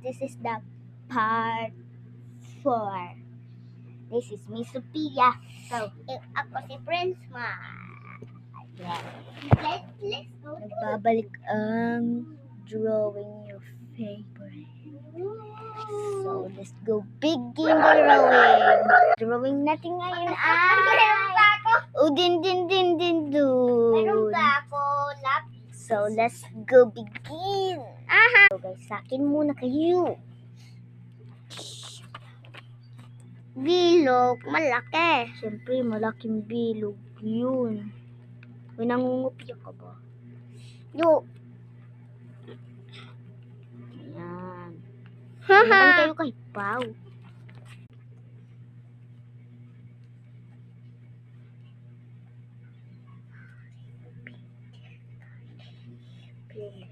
this is the part 4. This is Miss Sophia. So, ako si Prince Ma. Ayan. Let's go. Nagbabalik ang drawing your favorite. So, let's go begin the drawing. Drawing natin ngayon ay din dun. So, let's go begin. So, guys, sa akin muna kayo. Bilog, malaki. Siyempre, malaking bilog yun. May nangungupya ka ba? Yo. Ayan. Naman kayo kay Pao.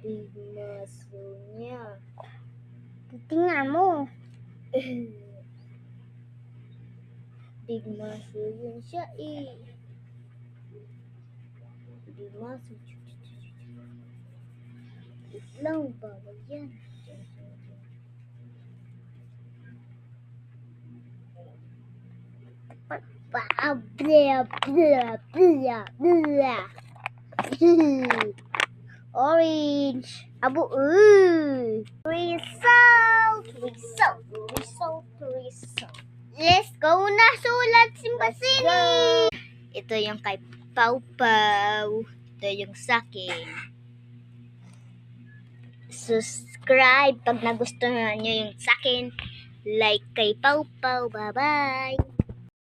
Big muscle niya. Titingnan mo. Big muscle yun siya eh. Big muscle. Lang bawal yan. Blah, blah, blah, blah, blah. Orange. Abo, result. Let's go na sulat simbasini. Ito yung kay Pau Pau. Ito yung sakin. Subscribe pag nagustuhan nyo yung sakin. Like kay Pau Pau. Bye-bye.